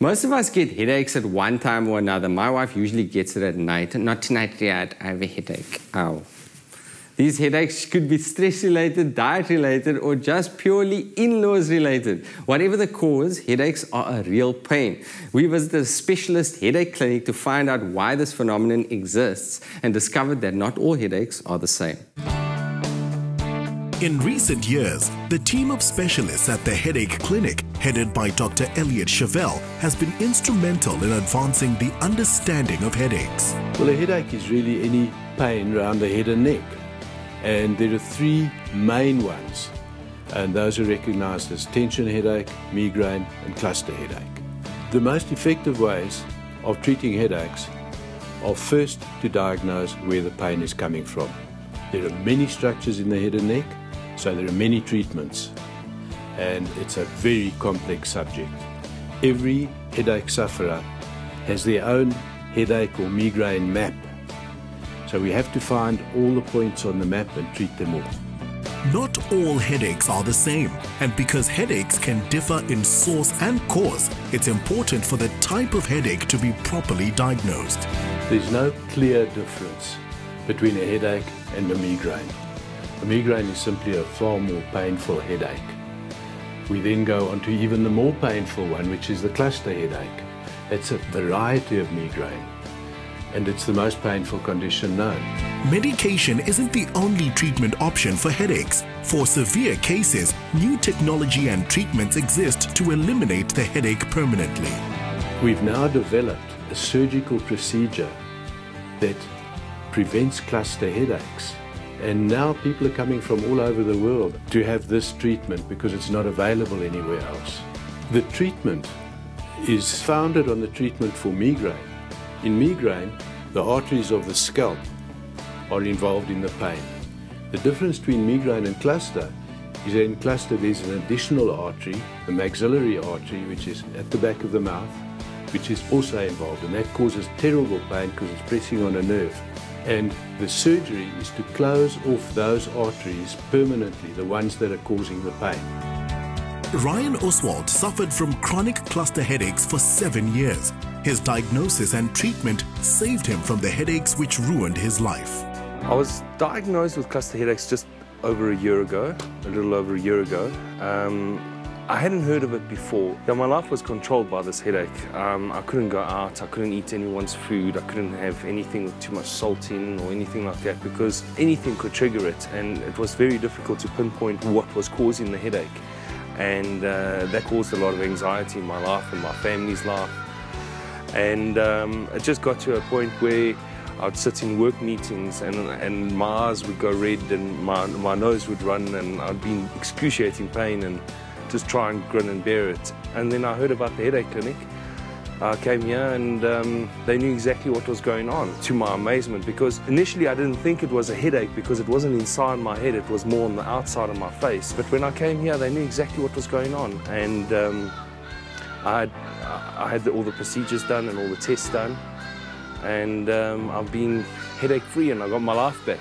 Most of us get headaches at one time or another. My wife usually gets it at night. Not tonight, Riyadh. I have a headache. Ow. These headaches could be stress-related, diet-related, or just purely in-laws related. Whatever the cause, headaches are a real pain. We visited a specialist headache clinic to find out why this phenomenon exists and discovered that not all headaches are the same. In recent years, the team of specialists at the Headache Clinic, headed by Dr Eliot Shevel, has been instrumental in advancing the understanding of headaches. Well, a headache is really any pain around the head and neck. And there are three main ones, and those are recognized as tension headache, migraine, and cluster headache. The most effective ways of treating headaches are first to diagnose where the pain is coming from. There are many structures in the head and neck, so there are many treatments, and it's a very complex subject. Every headache sufferer has their own headache or migraine map. So we have to find all the points on the map and treat them all. Not all headaches are the same, and because headaches can differ in source and cause, it's important for the type of headache to be properly diagnosed. There's no clear difference between a headache and a migraine. A migraine is simply a far more painful headache. We then go on to even the more painful one, which is the cluster headache. It's a variety of migraine, and it's the most painful condition known. Medication isn't the only treatment option for headaches. For severe cases, new technology and treatments exist to eliminate the headache permanently. We've now developed a surgical procedure that prevents cluster headaches. And now people are coming from all over the world to have this treatment because it's not available anywhere else. The treatment is founded on the treatment for migraine. In migraine, the arteries of the scalp are involved in the pain. The difference between migraine and cluster is that in cluster there's an additional artery, the maxillary artery, which is at the back of the mouth, which is also involved, and that causes terrible pain because it's pressing on a nerve. And the surgery is to close off those arteries permanently, the ones that are causing the pain. Ryan Usswald suffered from chronic cluster headaches for 7 years. His diagnosis and treatment saved him from the headaches which ruined his life. I was diagnosed with cluster headaches just over a year ago, a little over a year ago. I hadn't heard of it before. Yeah, my life was controlled by this headache. I couldn't go out, I couldn't eat anyone's food, I couldn't have anything with too much salt in or anything like that because anything could trigger it, and it was very difficult to pinpoint what was causing the headache. And that caused a lot of anxiety in my life and my family's life. And it just got to a point where I'd sit in work meetings and my eyes would go red and my nose would run, and I'd be in excruciating pain and just try and grin and bear it. And then I heard about the headache clinic. I came here and they knew exactly what was going on, to my amazement, because initially I didn't think it was a headache because it wasn't inside my head, it was more on the outside of my face. But when I came here, they knew exactly what was going on, and I had all the procedures done and all the tests done, and I've been headache-free and I got my life back.